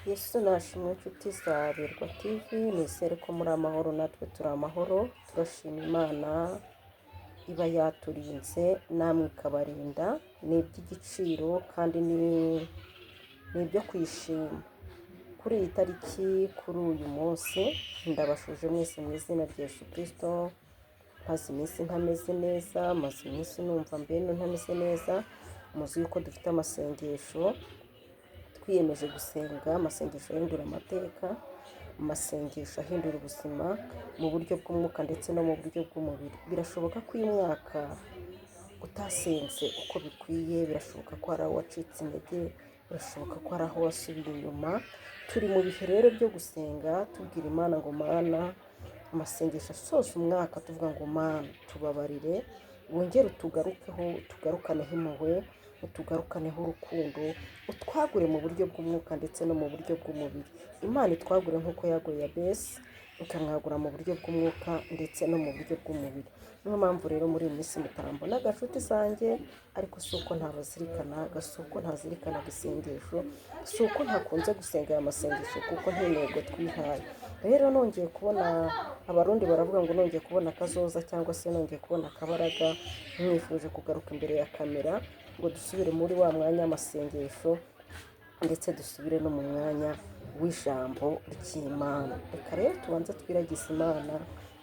Yesu nashimwe inshuti za Birwa TV, nizere ko muri amahoro, natwe turi amahoro. Turashima Imana iba yaturinze namwe ikabarinda. Ni iby'igiciro kandi ni ibyo kwishima. Kuri iyi tariki, kuri uyu munsi, ndabashuje mwese mu izina rya Yesu Kristo. Maze iminsi ntameze neza, maze iminsi numva mbene ntameze neza. Muzi yuko dufite amasengesho twiyemeje gusenga, amasengesho ahindura amateka, amasengesho ahindura ubuzima mu buryo bw'umwuka ndetse no mu buryo bw'umubiri. Birashoboka ko uyu mwaka utasenze uko bikwiye, birashoboka ko hari aho wacitse intege, birashoboka ko hari aho wasubiye inyuma. Turi mu bihe rero byo gusenga, tubwira Imana ngo Mana, amasengesho asoza umwaka tuvuga ngo Mana tubabarire, wongere utugarukeho, utugarukaneho impuhwe, utugarukaneho urukundo, utwagure mu buryo bw'umwuka ndetse no mu buryo bw'umubiri. Imana itwagure nk'uko yaguye Yabesi, ikamwagura mu buryo bw'umwuka ndetse no mu buryo bw'umubiri. Niyo mpamvu rero muri iyi minsi mutambona agacuti zanjye, ariko si uko ntabazirikana, si uko ntazirikana isengesho, si uko ntakunze gusenga aya masengesho, kuko ntintego twihaye. Rero nongeye kubona, abarundi baravuga ngo nongeye kubona akazoza cyangwa se nongeye kubona akabaraga, mwifuje kugaruka imbere ya kamera ngo dusubire muri wa mwanya w'amasengesho ndetse dusubire no mu mwanya w'ijambo ry'Imana. Reka rero tubanze twiragize Imana,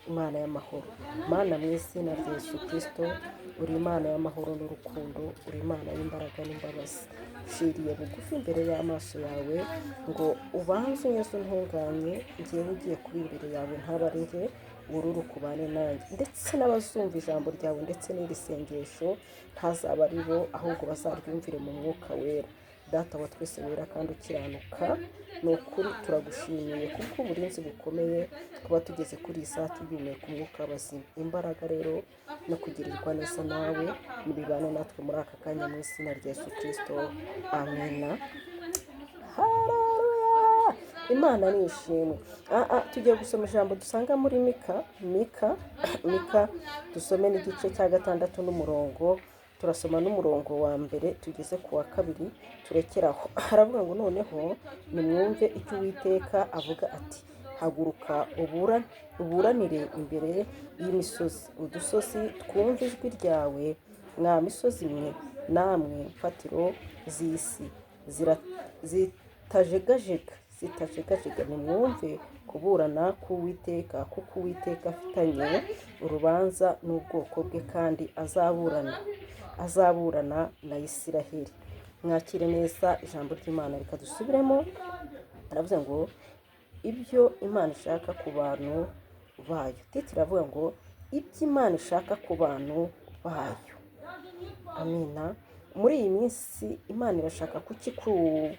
Imana y'amahoro. Mana mu izina rya Yesu Kristo, uri Imana y'amahoro n'urukundo, uri Imana y'imbaraga n'imbabazi. Nshiriye bugufi imbere y'amaso yawe ngo ubanze unyuze untunganye, ngewe ugiye kuri imbere yawe ntabarere, ururu kubane nanjye ndetse n'abazumva ijambo ryawe ndetse n'iri sengesho ntazaba ari bo, ahubwo bazaryumvire mu mwuka wera. Data wa twese wera kandi ukiranuka, ni ukuri turagushimiye kuko uburinzi bukomeye kuba tugeze kuri iyi saa tugihumeka umwuka w'abazima. Imbaraga rero no kugirirwa neza nawe nibibane natwe muri aka kanya mu izina rya Yesu Kristo, amena. Haleluya! Imana ni ishimwe. Tugiye gusoma ijambo dusanga muri Mika, dusome n'igice cya 6 n'umurongo, turasoma n'umurongo wa mbere tugeze ku wa 2, turekeraho. Haravuga ngo noneho nimwumve icyo Uwiteka avuga ati, haguruka uburanire imbere y'imisozi, udusozi twumve ijwi ryawe, mwa misozi mwe namwe mfatiro z'isi zitajegajega, nimwumve kuburana k'Uwiteka, kuko Uwiteka afitanye urubanza n'ubwoko bwe kandi azaburana na Isiraheli. Mwakire neza ijambo ry'Imana. Reka dusubiremo. Aravuga ngo ibyo Imana ishaka ku bantu bayo. Titira avuga ngo ibyo Imana ishaka ku bantu bayo. Amina. Muri iyi minsi Imana irashaka kuki ku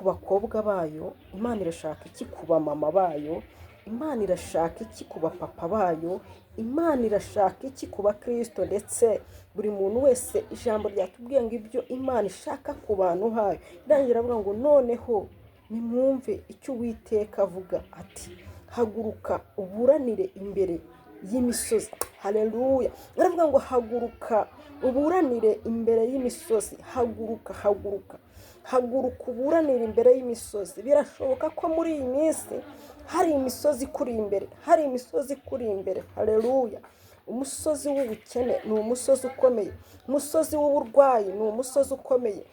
bakobwa bayo, Imana irashaka iki ku bamama bayo, Imana irashaka iki ku bapapa bayo, Imana irashaka iki ku bakristo, ndetse buri muntu wese ijambo ryatubwiye ngo ibyo Imana ishaka ku bantu hayo. Irangira avuga ngo noneho nimwumve icyo Uwiteka avuga ati, haguruka uburanire imbere y'imisozi. Haleluya! Aravuga ngo haguruka uburanire imbere y'imisozi. Haguruka uburanire imbere y'imisozi. Birashoboka ko muri iyi minsi hari imisozi kuri imbere, Haleluya! Umusozi w'ubukene ni umusozi ukomeye, umusozi w'uburwayi ni umusozi ukomeye,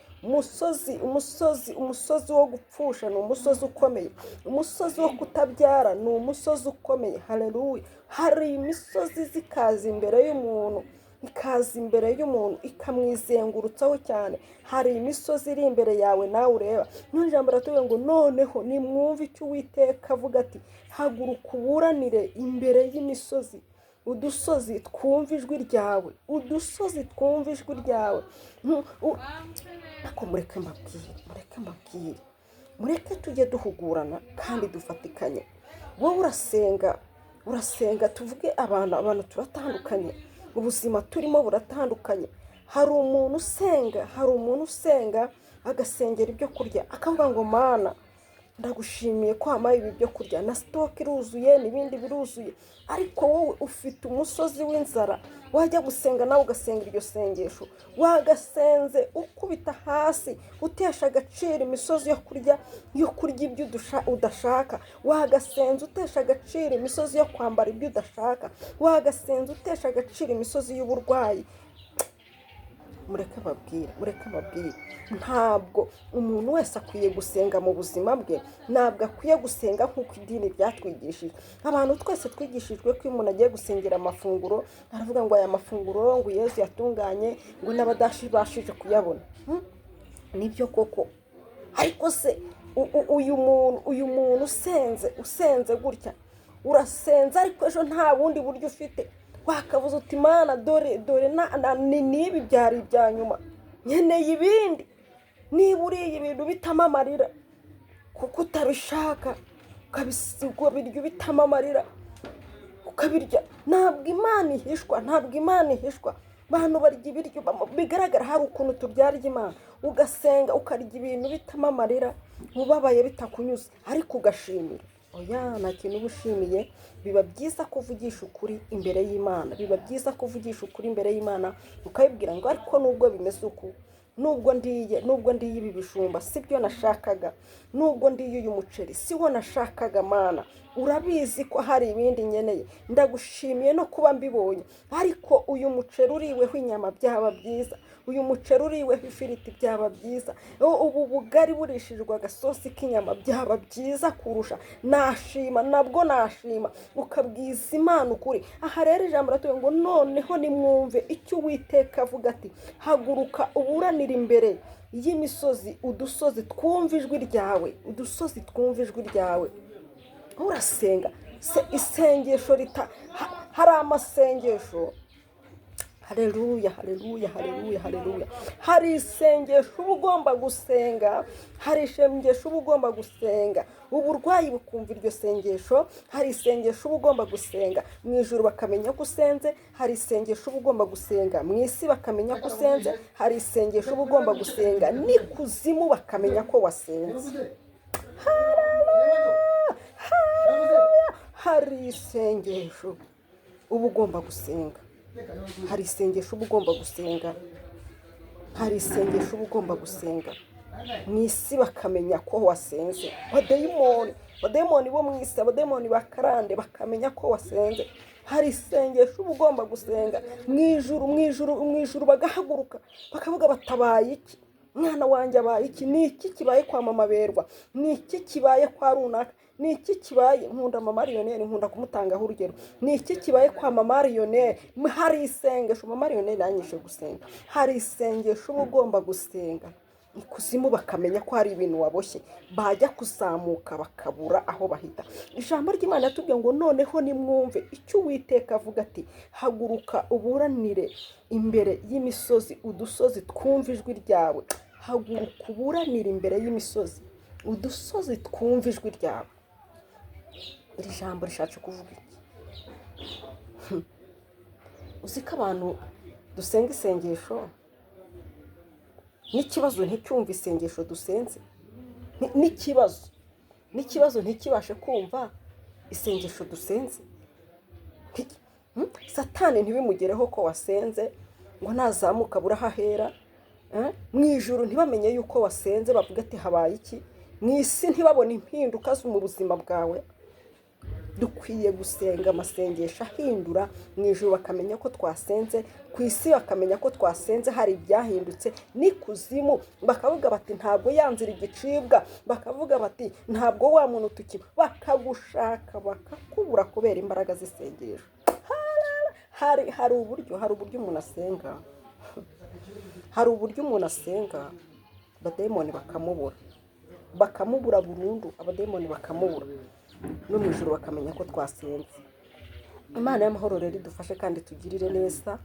umusozi wo gupfusha ni umusozi ukomeye, umusozi wo kutabyara ni umusozi ukomeye, Haleluya! Hari imisozi zikaza imbere y'umuntu, ikamwizengurutsaho cyane. Hari imisozi iri imbere yawe nawe ureba. None ijambo ratubwira ngo noneho nimwumve icyo Uwiteka avuga ati, haguruka uburanire imbere y'imisozi, udusozi twumva ijwi ryawe, Ako mureke mbabwire, mureke tujye duhugurana kandi dufatikanye. Wowe urasenga, tuvuge abantu turatandukanye, ubuzima turimo buratandukanye. Hari umuntu usenga agasengera ibyo kurya, akavuga ngo Mana ndagushimiye ko wampaye ibi byo kurya, na sitoke iruzuye n'ibindi biruzuye, ariko wowe ufite umusozi w'inzara. Wajya gusenga nawe ugasenga iryo sengesho, wagasenze ukubita hasi utesha agaciro imisozi yo kurya ibyo udashaka, wagasenze utesha agaciro imisozi yo kwambara ibyo udashaka, wagasenze utesha agaciro imisozi y'uburwayi. mureke babwire, ntabwo umuntu wese akwiye gusenga mu buzima bwe, ntabwo akwiye gusenga nk'uko idini ryatwigishije. Abantu twese twigishijwe ko iyo umuntu agiye gusengera amafunguro aravuga ngo aya mafunguro ngo Yesu yatunganye ngo n'abadashibashije kuyabona. Nibyo koko, ariko se uyu muntu usenze gutya, urasenze ariko ejo nta bundi buryo ufite, wakabuze uti Mana dore n'ibi byari ibya nyuma, nkeneye ibindi. Niba uriye ibintu bitamo amarira kuko utabishaka, ukabirya bitamo amarira ukabirya, ntabwo Imana ihishwa. Abantu barya ibiryo bigaragara hari ukuntu tubyarya Imana, ugasenga ukarya ibintu bitamo amarira, ubabaye bitakunyuze, ariko ugashimira. Oya, nta kintu uba ushimiye. Biba byiza kuvugisha ukuri imbere y'Imana, ukayibwira ngo ariko nubwo bimeze uku, nubwo ndiye ibi bijumba sibyo nashakaga, nubwo ndiye uyu muceri siwo nashakaga Mana, urabizi ko hari ibindi nkeneye, ndagushimiye no kuba mbibonye, ariko uyu muceri uriweho inyama byaba byiza, uyu muceri uriweho ifiriti byaba byiza, ubu bugari burishijwe agasosi k'inyama byaba byiza kurusha, nashima, ukabwiza Imana ukuri. Aha rero ijambo ratuye ngo noneho nimwumve icyo Uwiteka avuga ati, haguruka uburanire imbere y'imisozi, udusozi twumva ijwi ryawe. Urasenga isengesho hari amasengesho, haleluya, hari isengesho uba ugomba gusenga, uburwayi bukumva iryo sengesho, hari isengesho uba ugomba gusenga mu ijuru bakamenya ko usenze, hari isengesho uba ugomba gusenga mu isi bakamenya ko usenze, hari isengesho uba ugomba gusenga n'ikuzimu bakamenya ko wasenze. Hari isengesho uba ugomba gusenga, mu isi bakamenya ko wasenze. Abadayimoni bo mu isi, abadayimoni bakarande bakamenya ko wasenze. Hari isengesho uba ugomba gusenga mu ijuru bagahaguruka bakavuga batabaye iki, mwana wanjye abaye iki, ni iki kibaye kwa mama Berwa, ni iki kibaye kwa runaka, ni iki kibaye, nkunda mama Lionel, nkunda kumutangaho urugero, ni iki kibaye kwa mama Lionel. Hari isengesho mama Lionel yanyishe gusenga, hari isengesho uba ugomba gusenga ikuzimu bakamenya ko hari ibintu waboshye, bajya kuzamuka bakabura aho bahita. Ijambo ry'Imana yatubwiye ngo noneho nimwumve icyo Uwiteka avuga ati, haguruka uburanire imbere y'imisozi, udusozi twumva ijwi ryawe. Haguruka uburanire imbere y'imisozi, udusozi twumva ijwi ryawe. Iri jambo rishatse kuvuga iki? Uzi ko abantu dusenga isengesho n'ikibazo nticyumve isengesho dusenze, n'ikibazo ntikibashe kumva isengesho dusenze. Satani ntibimugereho ko wasenze, ngo nazamuka burahahera, mu ijuru ntibamenye yuko wasenze, bavuga ati habaye iki, mu isi ntibabone impinduka zo mu buzima bwawe. Dukwiye gusenga amasengesho ahindura, mu ijuru bakamenya ko twasenze, ku isi bakamenya ko twasenze hari ibyahindutse, n'ikuzimu bakavuga bati ntabwo yanzira igicibwa, bakavuga bati ntabwo wa muntu tukiba, bakagushaka bakakubura kubera imbaraga z'isengesho. Hari uburyo umuntu asenga, abadayimoni bakamubura burundu, abadayimoni bakamubura, no mu ijuru bakamenya ko twasenze. Imana y'amahoro rero idufashe kandi tugirire neza.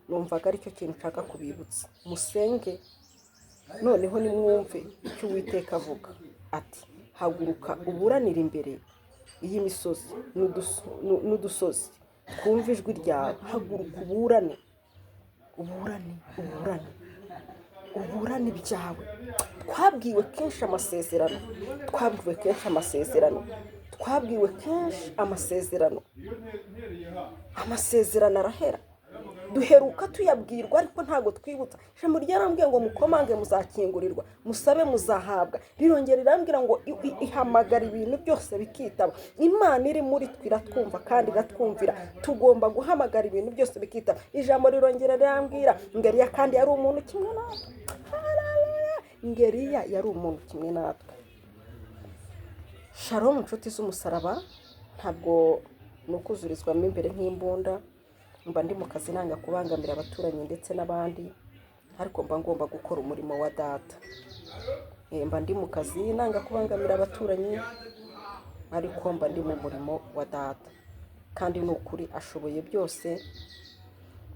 Numvaga aricyo kintu nshaka kubibutsa, musenge noneho nimwumve icyo Uwiteka avuga ati, haguruka uburanire imbere y'imisozi n'udusozi twumva ijwi ryawe. Haguruka uburane ibyawe, twabwiwe kenshi amasezerano, twabwiwe kenshi amasezerano, twabwiwe kenshi amasezerano, amasezerano arahera, duheruka tuyabwirwa ariko ntabwo twibutsa. Ijambo ryarambwiye ngo mukomange muzakingurirwa, musabe muzahabwa, rirongera rirambwira ngo ihamagara ibintu byose bikitaba. Imana iri muri twe iratwumva kandi iratwumvira, tugomba guhamagara ibintu byose bikitaba. Ijambo rirongera rirambwira Ngeriya kandi yari umuntu kimwe natwe, Ngeriya yari umuntu kimwe natwe. Shalom inshuti z'umusaraba, ntabwo ni ukuzurizwamo imbere nk'imbunda, mba ndi mu kazi nanga kubangamira abaturanyi ndetse n'abandi, ariko mba ngomba gukora umurimo wa data. Mba ndi mu kazi nanga kubangamira abaturanyi, ariko mba ndi mu murimo wa data, kandi ni ukuri ashoboye byose,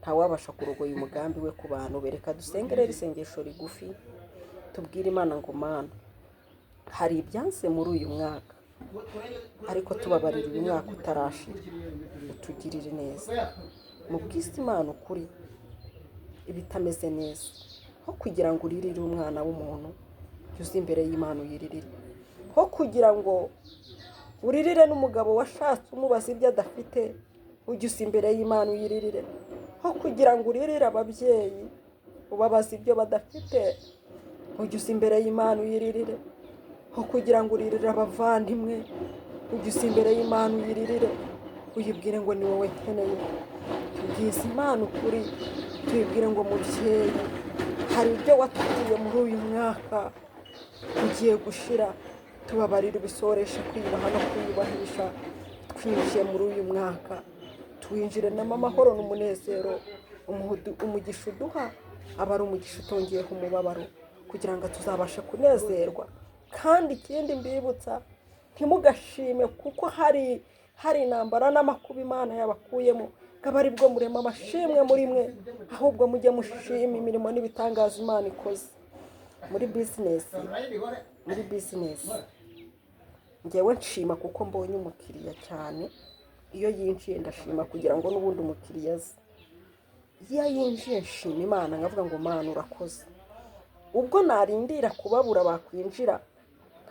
ntawabasha kurogoya umugambi we ku bantu. Bereka dusengere isengesho rigufi, tubwire Imana ngo Mana, hari ibyanse muri uyu mwaka, ariko tubabarira uyu mwaka utarashira, utugirire neza. Mu bw'isi Imana ukuri ibitameze neza, ho kugira ngo uririre umwana w'umuntu, uzi imbere y'Imana uyiririre. Ho kugira ngo uririre n'umugabo washatse umubaza ibyo adafite, ujye imbere y'Imana uyiririre. Ho kugira ngo uririre ababyeyi ubabaza ibyo badafite, ujye imbere y'Imana uyiririre. Ho kugira ngo uririre abavandimwe, ujye imbere y'Imana uyiririre, uyibwire ngo ni wowe nkeneye. Tubwize Imana ukuri, tuyibwire ngo mubyeyi, hari ibyo watubwiye muri uyu mwaka ugiye gushira, tubabarira ibisoresha kwiyubaha no kwiyubahisha. Twinjiye muri uyu mwaka, tuwinjiranamo amahoro n'umunezero, umugisha uduha aba ari umugisha utongeyeho umubabaro, kugira ngo tuzabashe kunezerwa. Kandi ikindi mbibutsa, ntimugashime kuko hari intambara n'amakuba Imana yabakuyemo, akaba ari bwo murema amashimwe muri mwe, ahubwo mujye mushima imirimo n'ibitangaza Imana ikoze. Muri bizinesi njyewe nshima kuko mbonye umukiriya cyane. Iyo yinjiye ndashima kugira ngo n'ubundi umukiriya aze. Iyo yinjiye nshima Imana, nkavuga ngo Mana urakoze. Ubwo narindira kubabura bakwinjira,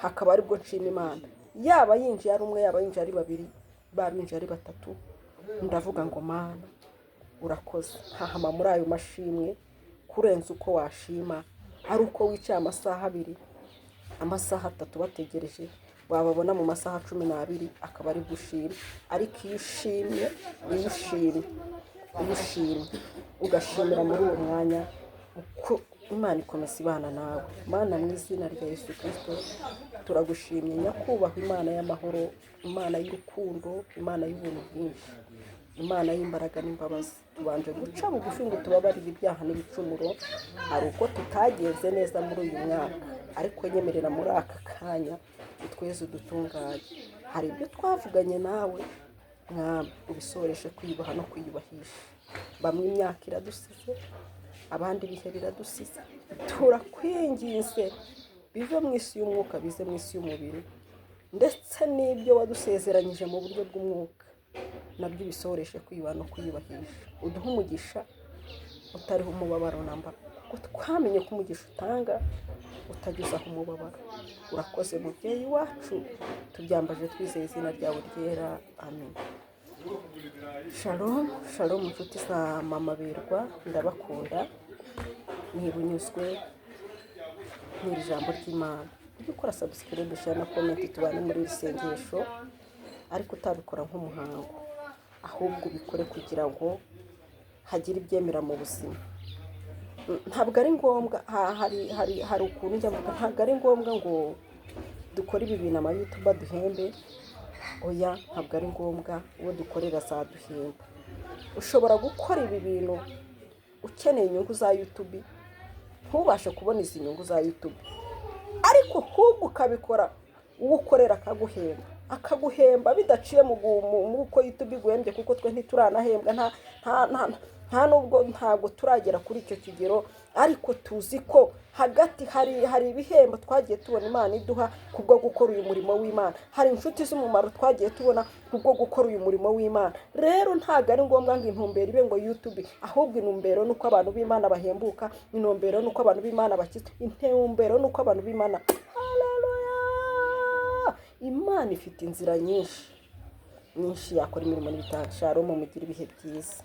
hakaba ari bwo nshima Imana. Yaba yinjiye ari umwe, yaba yinjiye ari babiri, babinjiye ari batatu, ndavuga ngo Mana urakoze. Hahama muri ayo mashimwe kurenza uko washima, ari uko wicaye amasaha 2, amasaha 3 bategereje, wababona mu masaha 12 akaba ari gushima. Ariko iyo ushimye ugashimira muri uwo mwanya, uko Imana ikomeza ibana nawe. Mana mu izina rya Yesu Kristo turagushimye nyakubahwa, Imana y'amahoro, Imana y'urukundo, Imana y'ubuntu bwinshi, Imana y'imbaraga n'imbabazi. Tubanje guca bugufi ngo tubabarire ibyaha n'ibicumuro, hari uko tutagenze neza muri uyu mwaka, ariko nyemerera muri aka kanya tweze udutunganye. Hari ibyo twavuganye nawe Mwami, ubisoreshe kwiyubaha no kwiyubahisha. Bamwe imyaka iradusize, abandi ibihe biradusize, turakwinginze bive mu isi y'umwuka bize mu isi y'umubiri, ndetse n'ibyo wadusezeranyije mu buryo bw'umwuka nabyo bisoreshe kwiyubaha no kwiyubahisha. Uduhe umugisha utariho umubabaro namba, kuko twamenye ko umugisha utanga utagizaho umubabaro. Urakoze mubyeyi wacu, tubyambaje twizeye izina ryawe ryera, amen. Shalom shalom inshuti za Mama Birwa, ndabakunda. Niba unyuzwe n'iri jambo ry'Imana, ujye ukora subscribe, share na comment, tubane muri iri sengesho, ariko utabikora nk'umuhango, ahubwo ubikore kugira ngo hagire ibyemera mu buzima. Ntabwo ari ngombwa, hari ukuntu njya mvuga, ntabwo ari ngombwa ngo dukore ibi bintu ama YouTube duhembe. Oya, ntabwo ari ngombwa, uwo dukorera azaduhemba. Ushobora gukora ibi bintu ukeneye inyungu za YouTube, ntubashe kubona izi nyungu za YouTube, ariko ahubwo ukabikora uwo ukorera akaguhemba bidaciye mu uko YouTube iguhembye, kuko twe ntituranahembwa, nta nubwo ntabwo turagera kuri icyo kigero, ariko tuzi ko hagati hari ibihembo twagiye tubona Imana iduha kubwo gukora uyu murimo w'Imana, hari inshuti z'umumaro twagiye tubona kubwo gukora uyu murimo w'Imana. Rero ntabwo ari ngombwa ngo intumbero ibe ngo YouTube, ahubwo intumbero nuko abantu b'Imana bahembuka, intumbero nuko abantu b'Imana bakizwa, intumbero nuko abantu b'Imana. Haleluya! Imana ifite inzira nyinshi yakora imirimo n'ibitanga. Shalom, mugire ibihe byiza.